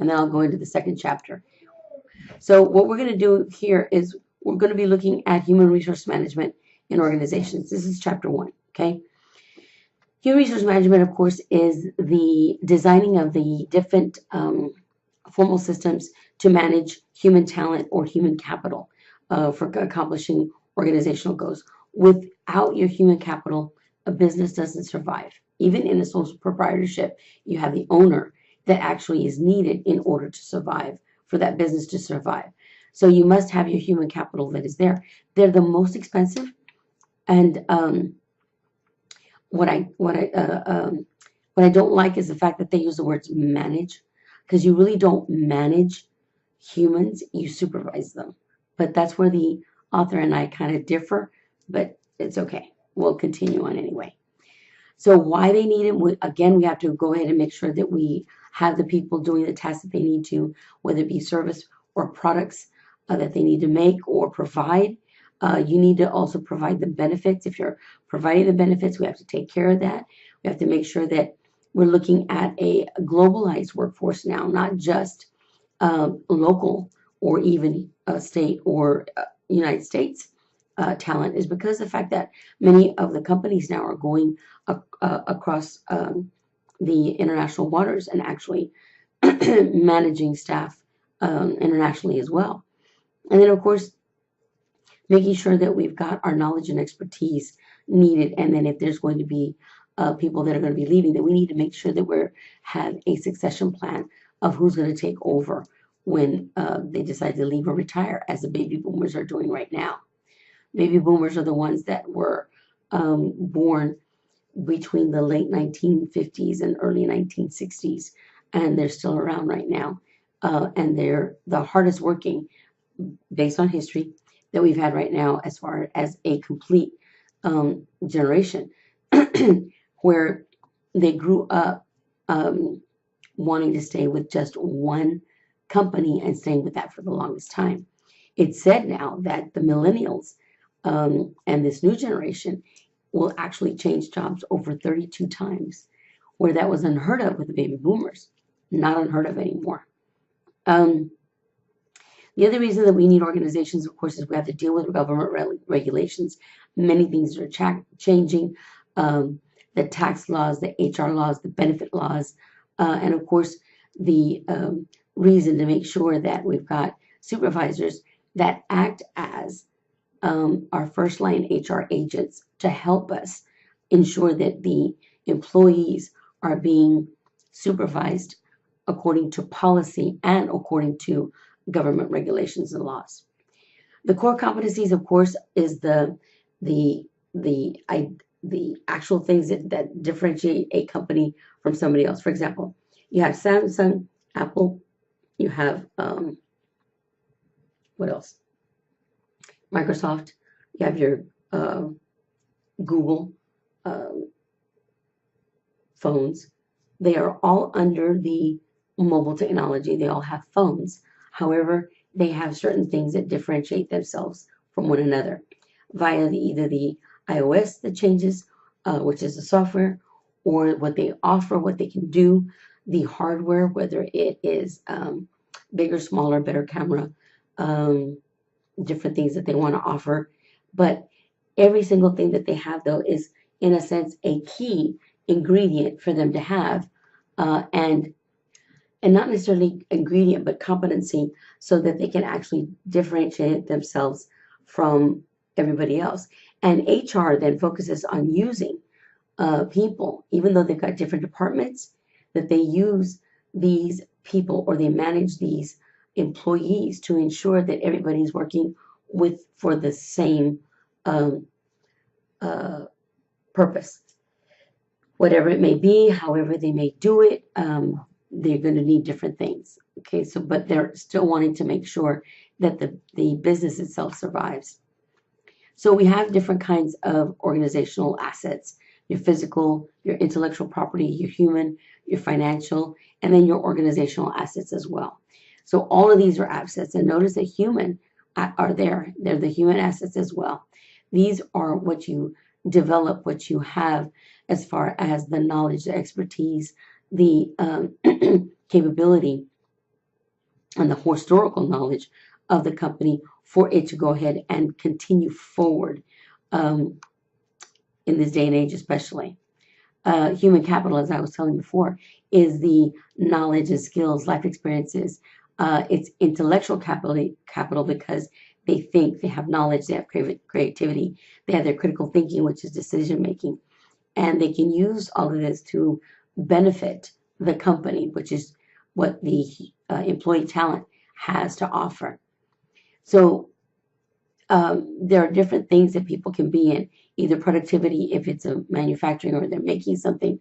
and then I'll go into the second chapter. So what we're going to do here is we're going to be looking at human resource management in organizations. This is chapter 1, okay? Human resource management, of course, is the designing of the different formal systems to manage human talent or human capital for accomplishing organizational goals. Without your human capital, a business doesn't survive. Even in a sole proprietorship, you have the owner that actually is needed in order to survive, for that business to survive. So you must have your human capital that is there. They're the most expensive, and what I don't like is the fact that they use the words manage, because you really don't manage humans, you supervise them. But that's where the author and I kind of differ, but it's okay. We'll continue on anyway. So why they need it, again, we have to go ahead and make sure that we have the people doing the tasks that they need to, whether it be service or products that they need to make or provide. You need to also provide the benefits. If you're providing the benefits, we have to take care of that. We have to make sure that we're looking at a globalized workforce now, not just local or even state or United States talent, is because of the fact that many of the companies now are going across the international waters and actually managing staff internationally as well. And then, of course, making sure that we've got our knowledge and expertise needed. And then if there's going to be people that are going to be leaving, that we need to make sure that we have a succession plan of who's going to take over when they decide to leave or retire, as the baby boomers are doing right now. Baby boomers are the ones that were born between the late 1950s and early 1960s, and they're still around right now. And they're the hardest working, based on history, that we've had right now as far as a complete generation, where they grew up wanting to stay with just one company and staying with that for the longest time. It's said now that the millennials and this new generation will actually change jobs over 32 times, where that was unheard of with the baby boomers, not unheard of anymore. The other reason that we need organizations, of course, is we have to deal with government regulations. Many things are changing, the tax laws, the HR laws, the benefit laws, and of course, the reason to make sure that we've got supervisors that act as our first line HR agents to help us ensure that the employees are being supervised according to policy and according to government regulations and laws. The core competencies, of course, is the actual things that differentiate a company from somebody else. For example, you have Samsung, Apple, you have what else? Microsoft, you have your Google phones. They are all under the mobile technology. They all have phones. However, they have certain things that differentiate themselves from one another via either the iOS that changes, which is the software, or what they offer, what they can do, the hardware, whether it is bigger, smaller, better camera, different things that they want to offer. But every single thing that they have, though, is in a sense a key ingredient for them to have, and not necessarily ingredient, but competency, so that they can actually differentiate themselves from everybody else. And HR then focuses on using people, even though they've got different departments, that they use these people or they manage these employees to ensure that everybody's working for the same purpose. Whatever it may be, however they may do it, they're going to need different things. Okay, so but they're still wanting to make sure that the business itself survives. So we have different kinds of organizational assets: your physical, your intellectual property, your human, your financial, and then your organizational assets as well. So all of these are assets, and notice that human are there. They're the human assets as well. These are what you develop, what you have as far as the knowledge, the expertise, the capability and the historical knowledge of the company for it to go ahead and continue forward um, in this day and age, especially. Human capital, as I was telling you before, is the knowledge and skills, life experiences. It's intellectual capital because they think, they have knowledge, they have creativity, they have their critical thinking, which is decision making, and they can use all of this to benefit the company, which is what the employee talent has to offer. So there are different things that people can be in, either productivity if it's a manufacturing or they're making something,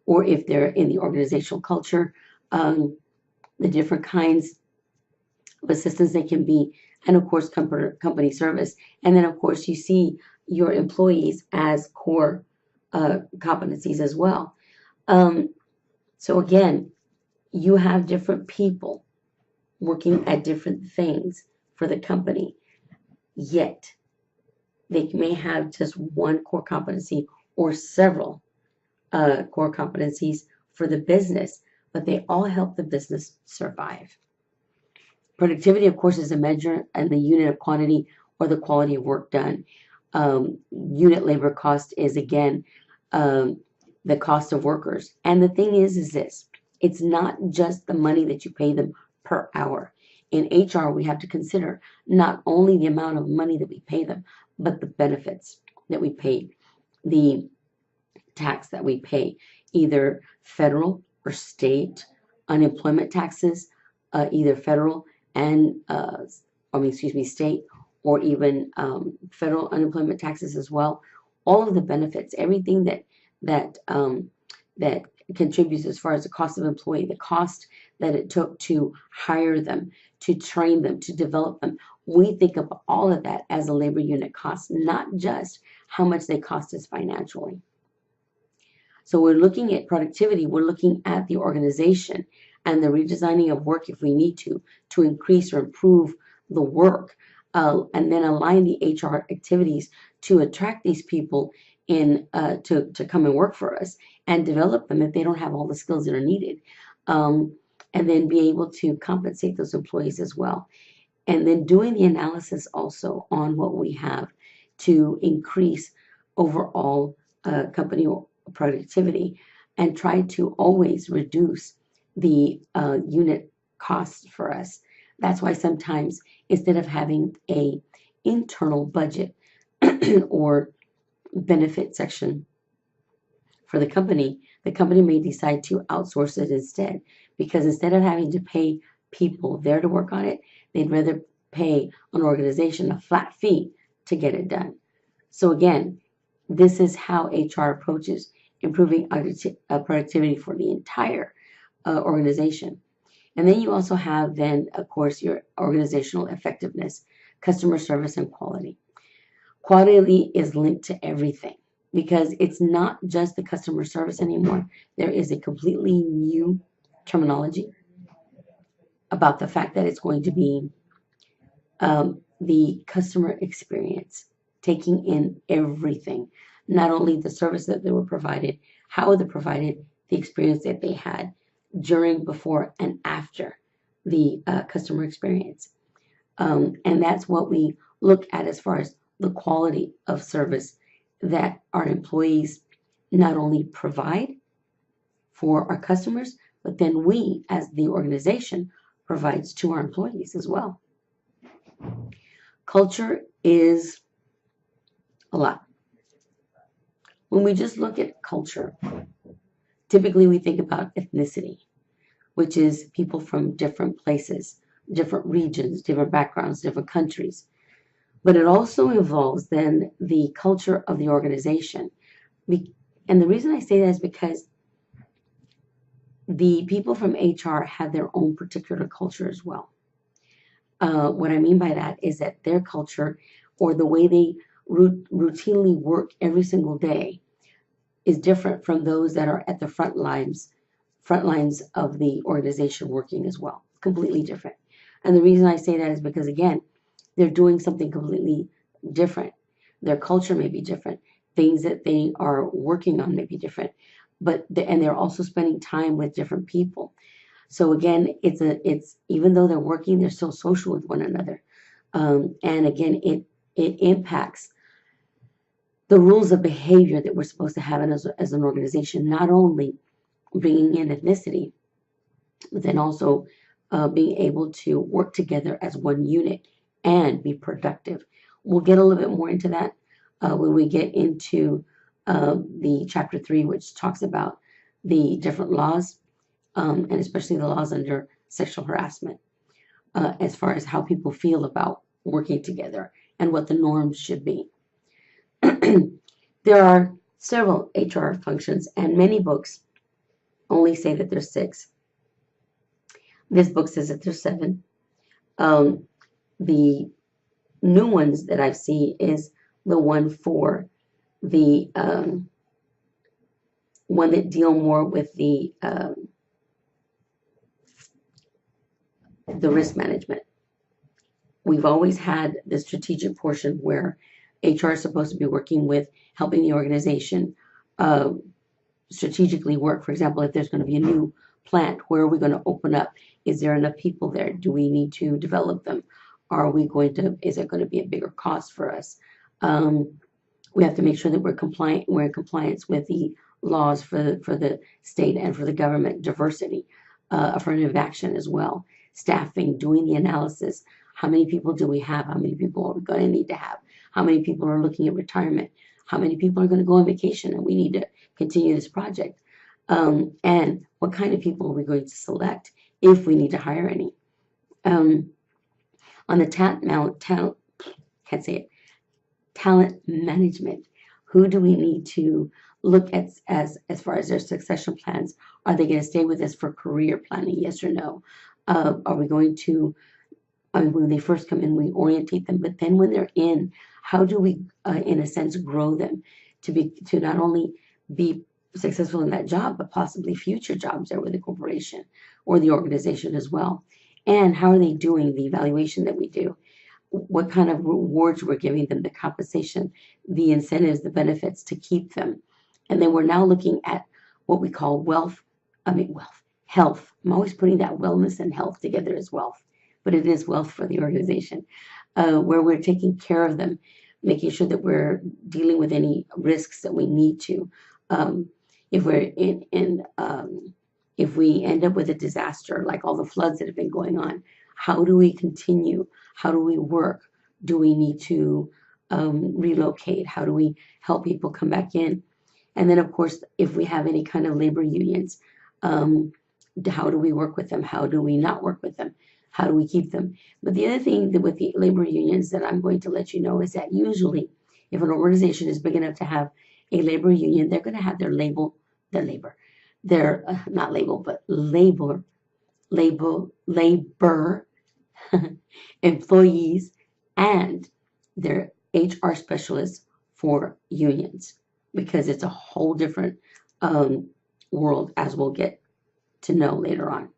or if they're in the organizational culture, um, the different kinds of assistance they can be, and of course company service. And then of course you see your employees as core competencies as well. Um, so again, you have different people working at different things for the company, yet they may have just one core competency or several core competencies for the business, but they all help the business survive. Productivity, of course, is a measure and the unit of quantity or the quality of work done. Unit labor cost is again the cost of workers. And the thing is this: it's not just the money that you pay them per hour. In HR, we have to consider not only the amount of money that we pay them, but the benefits that we pay, the tax that we pay, either federal or state unemployment taxes, either federal and, state, or even federal unemployment taxes as well. All of the benefits, everything that contributes as far as the cost of employee, the cost that it took to hire them, to train them, to develop them. We think of all of that as a labor unit cost, not just how much they cost us financially. So we're looking at productivity, we're looking at the organization and the redesigning of work if we need to increase or improve the work, and then align the HR activities to attract these people in to come and work for us and develop them if they don't have all the skills that are needed. And then be able to compensate those employees as well. And then doing the analysis also on what we have to increase overall company productivity and try to always reduce the unit costs for us. That's why sometimes instead of having a internal budget or benefit section for the company may decide to outsource it instead, because instead of having to pay people there to work on it, they'd rather pay an organization a flat fee to get it done. So again, this is how HR approaches improving productivity for the entire organization. And then you also have then, of course, your organizational effectiveness, customer service, and quality. Quality is linked to everything because it's not just the customer service anymore. There is a completely new terminology about the fact that it's going to be the customer experience, taking in everything, not only the service that they were provided, how they provided, the experience that they had during, before, and after the customer experience. And that's what we look at as far as the quality of service that our employees not only provide for our customers, but then we, as the organization, provides to our employees as well. Culture is a lot. When we just look at culture, typically we think about ethnicity, which is people from different places, different regions, different backgrounds, different countries. But it also involves then the culture of the organization. And the reason I say that is because the people from HR have their own particular culture as well. What I mean by that is that their culture, or the way they routinely work every single day, is different from those that are at the front lines of the organization working as well. Completely different. And the reason I say that is because, again, they're doing something completely different. Their culture may be different. Things that they are working on may be different. And they're also spending time with different people. So again, it's even though they're working, they're still social with one another. And again, it impacts the rules of behavior that we're supposed to have as an organization, not only bringing in ethnicity, but then also being able to work together as one unit and be productive. We'll get a little bit more into that when we get into the chapter 3, which talks about the different laws, and especially the laws under sexual harassment, as far as how people feel about working together and what the norms should be. There are several HR functions, and many books only say that there's 6. This book says that there's 7. The new ones that I've seen is the one for the one that deal more with the risk management. We've always had the strategic portion where HR is supposed to be working with helping the organization strategically work. For example, if there's going to be a new plant, where are we going to open up? Is there enough people there? Do we need to develop them? Is it going to be a bigger cost for us? We have to make sure that we're in compliance with the laws for the state and for the government, diversity, affirmative action as well, staffing, doing the analysis. How many people do we have? How many people are we going to need to have? How many people are looking at retirement? How many people are going to go on vacation and we need to continue this project? And what kind of people are we going to select if we need to hire any? On the talent management, who do we need to look at as far as their succession plans? Are they going to stay with us for career planning? Yes or no? Are we going to, when they first come in, we orientate them, but then when they're in, how do we, in a sense, grow them to not only be successful in that job, but possibly future jobs there with the corporation or the organization as well? And how are they doing the evaluation that we do? What kind of rewards we're giving them, the compensation, the incentives, the benefits to keep them. And then we're now looking at what we call health. I'm always putting that wellness and health together as wealth, but it is wealth for the organization, where we're taking care of them, making sure that we're dealing with any risks that we need to. If we're if we end up with a disaster, like all the floods that have been going on, how do we continue? How do we work? Do we need to relocate? How do we help people come back in? And then, of course, if we have any kind of labor unions, how do we work with them? How do we not work with them? How do we keep them? But the other thing that with the labor unions that I'm going to let you know is that usually, if an organization is big enough to have a labor union, they're going to have their not label, but labor employees and their HR specialists for unions, because it's a whole different world, as we'll get to know later on.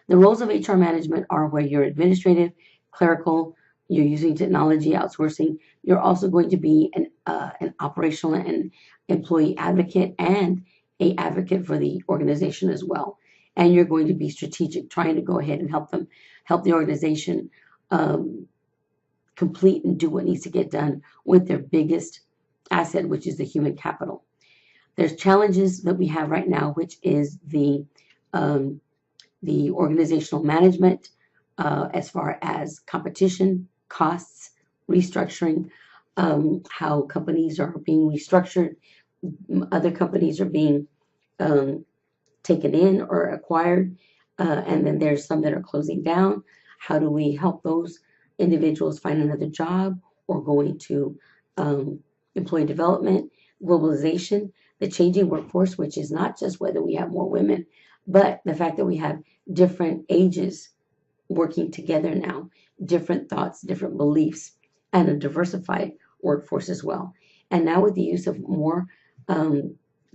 The roles of HR management are where you're administrative, clerical, you're using technology, outsourcing. You're also going to be an operational and employee advocate and an advocate for the organization as well. And you're going to be strategic, trying to go ahead and help the organization complete and do what needs to get done with their biggest asset, which is the human capital. There's challenges that we have right now, which is the organizational management, as far as competition, costs, restructuring, how companies are being restructured, other companies are being taken in or acquired, and then there's some that are closing down. How do we help those individuals find another job or go into employee development, globalization, the changing workforce, which is not just whether we have more women, but the fact that we have different ages working together now, different thoughts, different beliefs, and a diversified workforce as well. And now with the use of more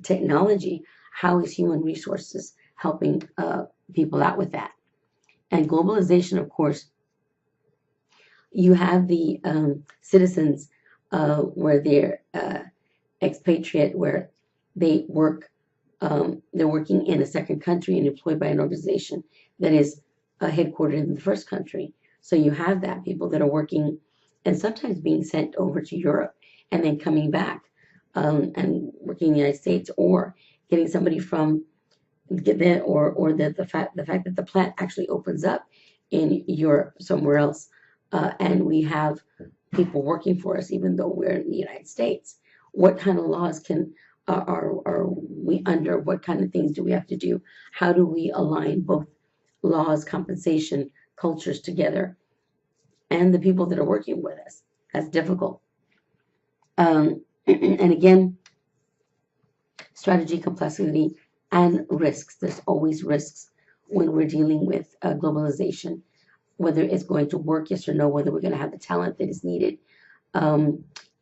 technology, how is human resources helping people out with that? And globalization, of course, you have the citizens where they're expatriate, where they work they're working in a second country and employed by an organization that is headquartered in the first country. So you have that, people that are working and sometimes being sent over to Europe and then coming back and working in the United States, or getting somebody from get that, or the fact that the plant actually opens up in Europe somewhere else, and we have people working for us even though we're in the United States. What kind of laws are we under? What kind of things do we have to do? How do we align both laws, compensation, cultures together, and the people that are working with us? That's difficult. And again, strategy, complexity, and risks. There's always risks when we're dealing with globalization, whether it's going to work, yes or no, whether we're going to have the talent that is needed.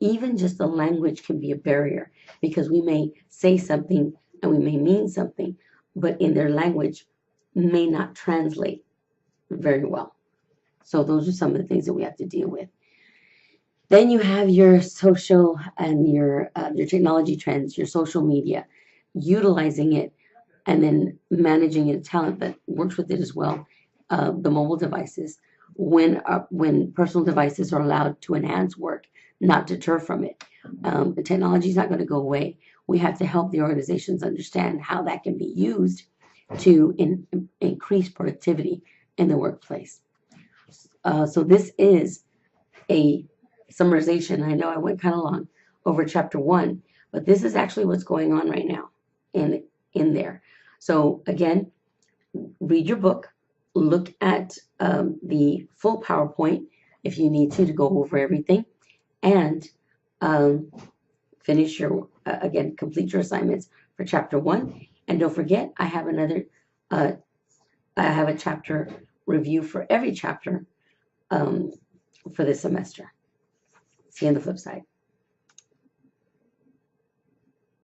Even just the language can be a barrier, because we may say something and we may mean something, but in their language may not translate very well. So those are some of the things that we have to deal with. Then you have your social and your technology trends, your social media, utilizing it, and then managing a talent that works with it as well. The mobile devices, when personal devices are allowed to enhance work, not deter from it. The technology is not going to go away. We have to help the organizations understand how that can be used to increase productivity in the workplace. So this is a summarization. I know I went kind of long over chapter 1, but this is actually what's going on right now in there. So again, read your book, look at the full PowerPoint if you need to go over everything, and finish your again, complete your assignments for chapter 1. And don't forget, I have a chapter review for every chapter for this semester. See you on the flip side.